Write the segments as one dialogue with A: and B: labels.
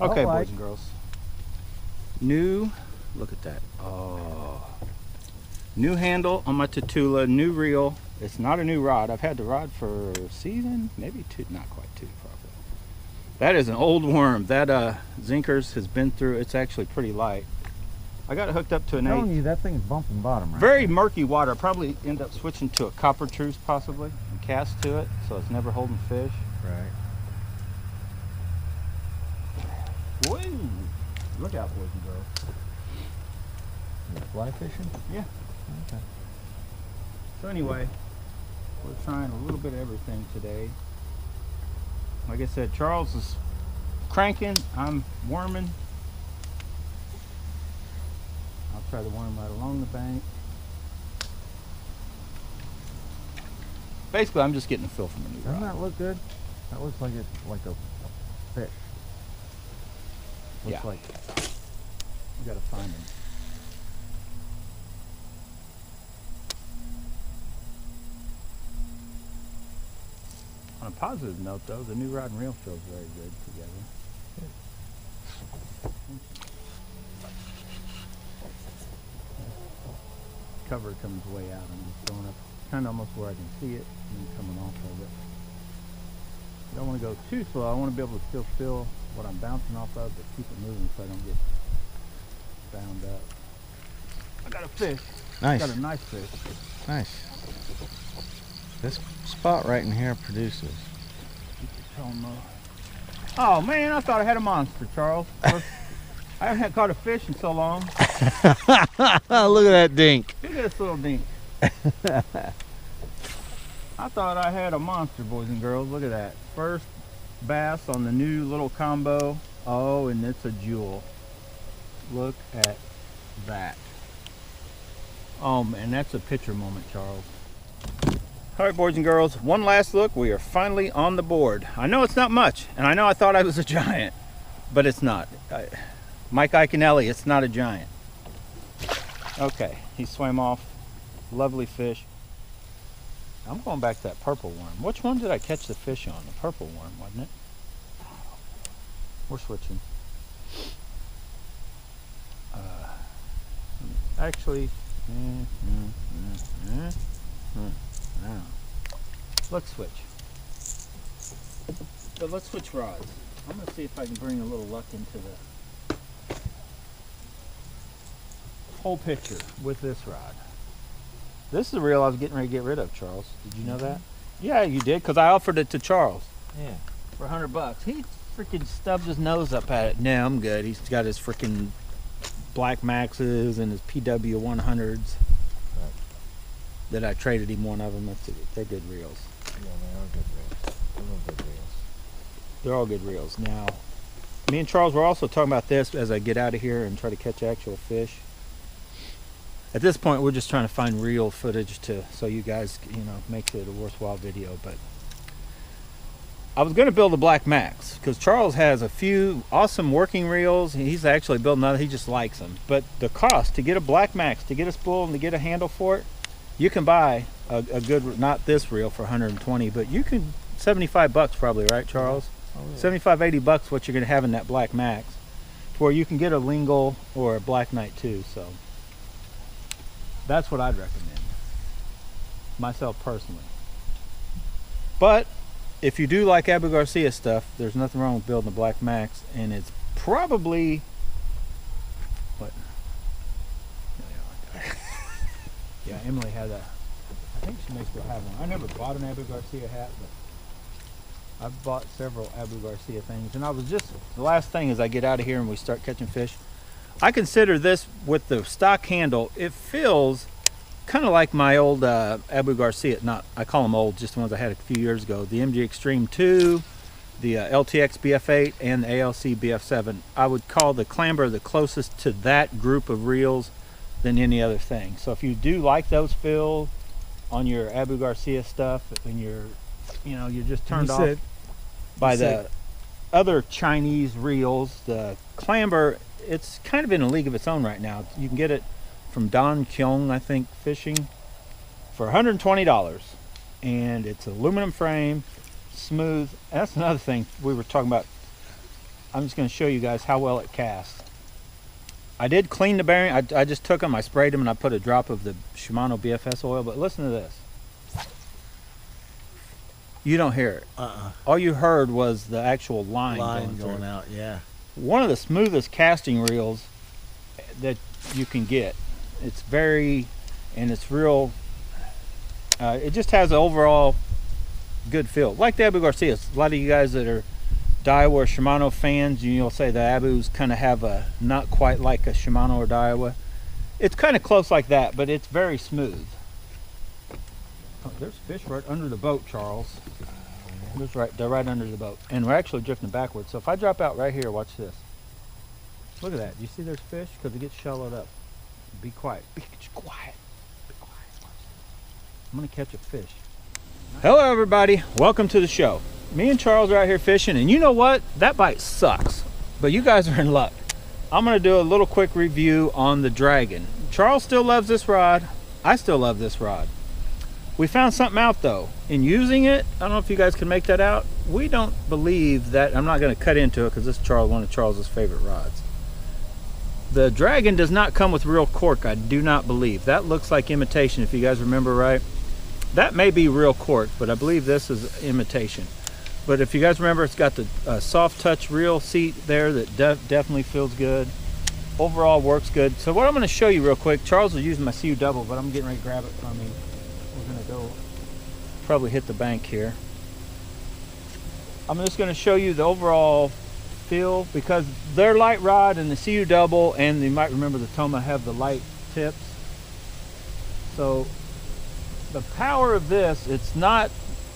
A: Okay, boys and girls. New, look at that. Oh, new handle on my Tatula, new reel. It's not a new rod. I've had the rod for a season, maybe two, not quite two, probably. That is an old worm. That Zinkers has been through. It's actually pretty light. I got it hooked up to an 8.
B: I'm telling you, that thing's bumping bottom right
A: Very
B: now.
A: murky water. I'll probably end up switching to a copper truce possibly and cast to it, so it's never holding fish.
B: Right.
A: Whoa! Look out, boys and girls.
B: You fly fishing?
A: Yeah.
B: Okay.
A: So anyway, we're trying a little bit of everything today. Like I said, Charles is cranking, I'm worming. I'll try to worm right along the bank. Basically, I'm just getting a feel from the new
B: Doesn't
A: rod.
B: that look good? That looks like it's like a fish. Looks
A: Yeah.
B: like
A: You gotta find him. On a positive note, though, the new rod and reel feels very good together. Cover comes way out. I'm just throwing up kind of almost where I can see it and then coming off of it. I don't want to go too slow. I want to be able to still feel what I'm bouncing off of, but keep it moving so I don't get bound up. I got a fish.
B: nice.
A: Got a nice fish.
B: Nice. This spot right in here produces.
A: Toma. Oh man, I thought I had a monster, Charles. I haven't caught a fish in so long.
B: Look at that dink.
A: Look at this little dink. I thought I had a monster, boys and girls. Look at that. First bass on the new little combo. Oh, and it's a jewel. Look at that. Oh man, that's a picture moment, Charles. All right, boys and girls, one last look. We are finally on the board. I know it's not much, and I know I thought I was a giant, but it's not. Mike Iaconelli, it's not a giant. Okay, he swam off. Lovely fish. I'm going back to that purple worm. Which one did I catch the fish on? The purple worm, wasn't it? We're switching. Actually, no. Let's switch. But let's switch rods. I'm going to see if I can bring a little luck into the whole picture with this rod. This is the reel I was getting ready to get rid of, Charles. Did you know that? Yeah, you did, because I offered it to Charles.
B: Yeah.
A: For $100. He freaking stubbed his nose up at it. No, I'm good. He's got his freaking Black Maxes and his PW 100s.
B: Right.
A: That I traded him one of them. They're good reels.
B: Yeah, they are good reels. They're real good reels.
A: They're all good reels. Now, me and Charles were also talking about this as I get out of here and try to catch actual fish. At this point, we're just trying to find real footage so you guys, makes it a worthwhile video. But I was going to build a Black Max because Charles has a few awesome working reels. He's actually building another. He just likes them. But the cost to get a Black Max, to get a spool and to get a handle for it, you can buy a good, not this reel for 120, but you can, $75 probably, right, Charles?
B: Oh, yeah.
A: 75, $80 what you're going to have in that Black Max, where you can get a Lingle or a Black Knight too. So that's what I'd recommend, myself personally. But if you do like Abu Garcia stuff, there's nothing wrong with building a Black Max, and it's probably what? Yeah, Emily had a. I think she may still have one. I never bought an Abu Garcia hat, but I've bought several Abu Garcia things. And I was just, the last thing is I get out of here and we start catching fish. I consider this with the stock handle, it feels kind of like my old Abu Garcia. Not, I call them old, just the ones I had a few years ago. The MG Extreme 2, the LTX BF8, and the ALC BF7. I would call the Clamber the closest to that group of reels than any other thing. So if you do like those feels on your Abu Garcia stuff and you're just turned off by the other Chinese reels, the Clamber, it's kind of in a league of its own right now. You can get it from Don Kyung, I think, Fishing, for $120, and it's aluminum frame, smooth. And that's another thing we were talking about I'm just going to show you guys how well it casts. I did clean the bearing. I just took them, I sprayed them, and I put a drop of the Shimano BFS oil. But listen to this. You don't hear it. All you heard was the actual line
B: going out. Yeah.
A: One of the smoothest casting reels that you can get. It's very, and it's real. It just has an overall good feel, like the Abu Garcia. A lot of you guys that are Daiwa or Shimano fans, you'll say the Abus kind of have a not quite like a Shimano or Daiwa. It's kind of close like that, but it's very smooth. Oh, there's fish right under the boat, Charles. They're right under the boat, and we're actually drifting backwards. So if I drop out right here, watch this. Look at that. You see there's fish? Because it gets shallowed up. Be quiet. Be quiet. Be quiet. I'm gonna catch a fish. Hello everybody, welcome to the show. Me and Charles are out here fishing, and you know what? That bite sucks, but you guys are in luck. I'm gonna do a little quick review on the Dragon. Charles still loves this rod. I still love this rod. We found something out though. In using it, I don't know if you guys can make that out. We don't believe that, I'm not gonna cut into it because this is one of Charles's favorite rods. The Dragon does not come with real cork, I do not believe. That looks like imitation, if you guys remember right. That may be real cork, but I believe this is imitation. But if you guys remember, it's got the soft touch reel seat there that definitely feels good. Overall works good. So what I'm going to show you real quick, Charles is using my CU Double, but I'm getting ready to grab it from him. We're going to go probably hit the bank here. I'm just going to show you the overall feel, because their light rod and the CU Double, and you might remember the Toma, have the light tips. So the power of this, it's not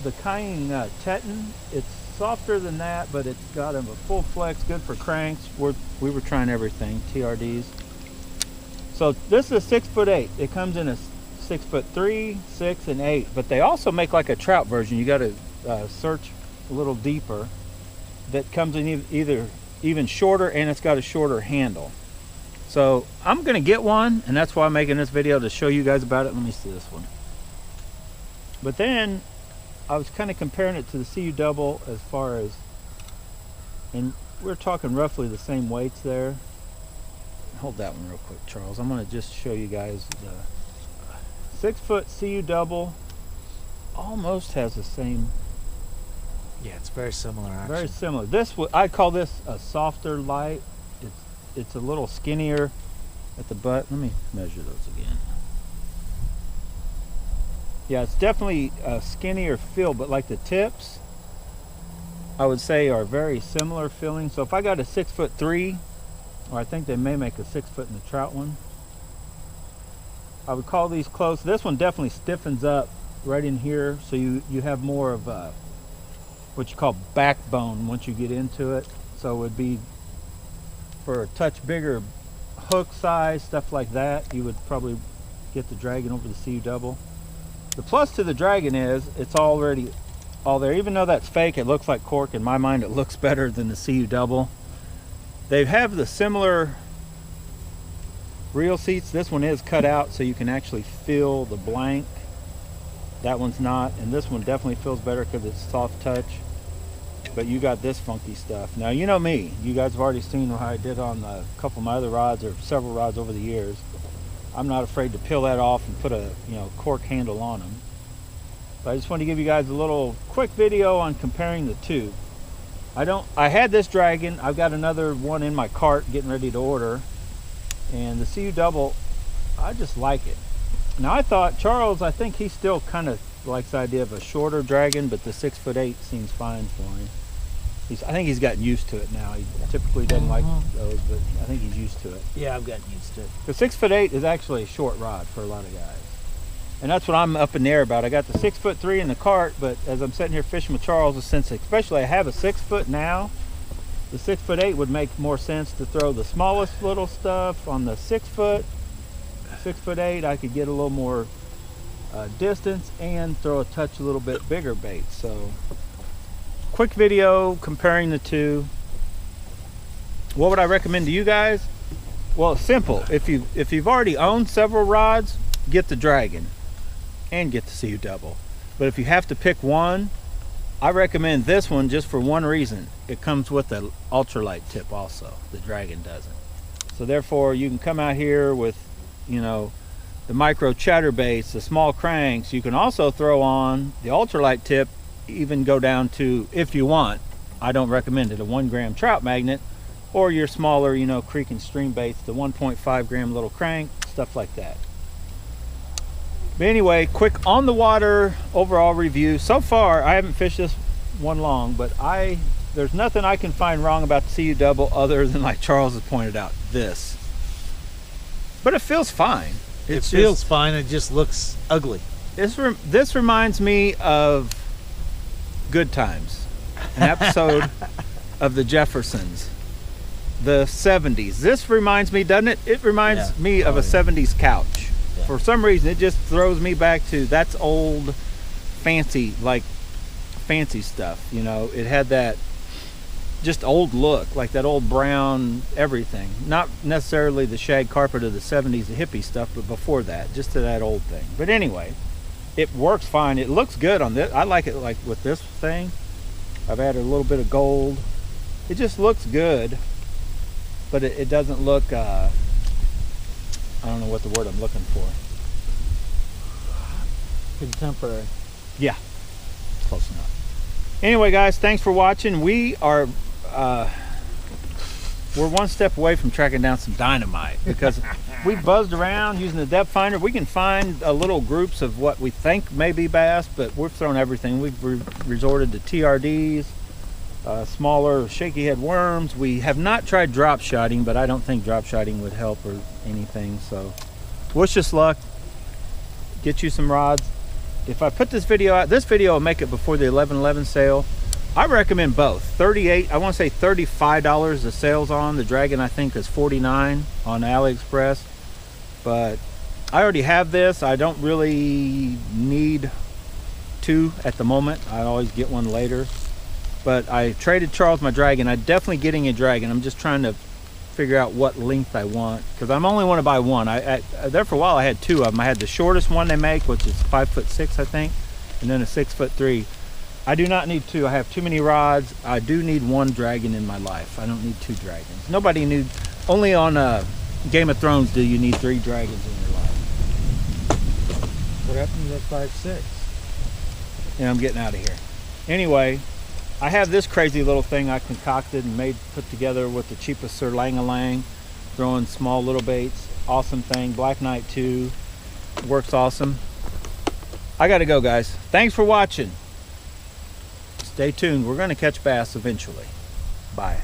A: the Cayenne Teton. It's softer than that, but it's got a full flex, good for cranks. We were trying everything, TRDs. So this is 6'8". It comes in a 6'3", 6, and 8. But they also make like a trout version. You got to search a little deeper. That comes in either even shorter, and it's got a shorter handle. So I'm gonna get one, and that's why I'm making this video, to show you guys about it. Let me see this one. But then I was kind of comparing it to the CU Double as far as, and we're talking roughly the same weights there. Hold that one real quick, Charles. I'm going to just show you guys the 6 foot CU Double. Almost has the same.
B: Yeah, it's very similar actually.
A: Very similar. This, I call this a softer light. It's a little skinnier at the butt. Let me measure those again. Yeah, it's definitely a skinnier feel, but like the tips, I would say, are very similar feeling. So if I got a 6'3", or I think they may make a 6 foot in the trout one, I would call these close. This one definitely stiffens up right in here, so you have more of a, what you call backbone once you get into it. So it would be for a touch bigger hook size, stuff like that, you would probably get the Dragon over the CU Double. The plus to the Dragon is it's already all there. Even though that's fake, it looks like cork. In my mind, it looks better than the CU Double. They have the similar reel seats. This one is cut out so you can actually feel the blank. That one's not, and this one definitely feels better because it's soft touch. But you got this funky stuff. Now, you know me. You guys have already seen how I did on a couple of my other rods, or several rods over the years. I'm not afraid to peel that off and put a cork handle on them. But I just want to give you guys a little quick video on comparing the two. I had this Dragon. I've got another one in my cart getting ready to order. And the CU Double, I just like it. Now I thought, Charles, I think he still kind of likes the idea of a shorter Dragon, but the 6'8" seems fine for him. I think he's gotten used to it now. He typically doesn't like those, but I think he's used to it.
B: Yeah, I've gotten used to it.
A: The 6'8" is actually a short rod for a lot of guys. And that's what I'm up in the air about. I got the 6'3" in the cart, but as I'm sitting here fishing with Charles, since especially I have a 6 foot now, the 6'8" would make more sense to throw the smallest little stuff on the 6 foot. 6'8", I could get a little more distance and throw a little bit bigger bait. So quick video comparing the two. What would I recommend to you guys? Well, it's simple. If you've already owned several rods, get the Dragon and get the CU Double. But if you have to pick one, I recommend this one just for one reason. It comes with an ultralight tip also. The Dragon doesn't. So therefore you can come out here with, you know, the micro chatterbaits, the small cranks. You can also throw on the ultralight tip, even go down to, if you want, I don't recommend it, a 1 gram trout magnet, or your smaller, you know, creek and stream baits, the 1.5 gram little crank, stuff like that. But anyway, quick on the water overall review. So far, I haven't fished this one long, but there's nothing I can find wrong about the CU Double other than, like Charles has pointed out, this. But it feels fine.
C: It feels fine. It just looks ugly.
A: This reminds me of Good Times, an episode of the Jeffersons, the 70s. This reminds me, doesn't it? It reminds me of a 70s couch. Yeah. For some reason, it just throws me back to, that's old, fancy stuff. You know, it had that just old look, like that old brown everything. Not necessarily the shag carpet of the 70s, the hippie stuff, but before that, just to that old thing. But anyway, it works fine. It looks good on this. I like it like with this thing. I've added a little bit of gold. It just looks good, but it doesn't look, I don't know what the word I'm looking for.
C: Contemporary.
A: Yeah, close enough. Anyway, guys, thanks for watching. We are, we're one step away from tracking down some dynamite because we buzzed around using the depth finder. We can find little groups of what we think may be bass, but we've thrown everything. We've resorted to TRDs, smaller shaky head worms. We have not tried drop shotting, but I don't think drop shotting would help or anything. So wish us luck. Get you some rods. If I put this video out, this video will make it before the 11/11 sale. I recommend both. 38, I want to say $35 the sales on. The Dragon I think is 49 on AliExpress. But I already have this. I don't really need two at the moment. I always get one later. But I traded Charles my Dragon. I'm definitely getting a Dragon. I'm just trying to figure out what length I want because I'm only want to buy one. There for a while I had two of them. I had the shortest one they make, which is 5'6" I think, and then a 6'3". I do not need two. I have too many rods. I do need one Dragon in my life. I don't need two Dragons. Nobody need, only on Game of Thrones do you need 3 dragons in your life.
C: What happened to that 5'6"?
A: And I'm getting out of here. Anyway, I have this crazy little thing I concocted and put together with the cheapest Sir Lang-a-Lang, throwing small little baits. Awesome thing. Black Knight 2 works awesome. I gotta go, guys. Thanks for watching. Stay tuned. We're gonna catch bass eventually. Bye.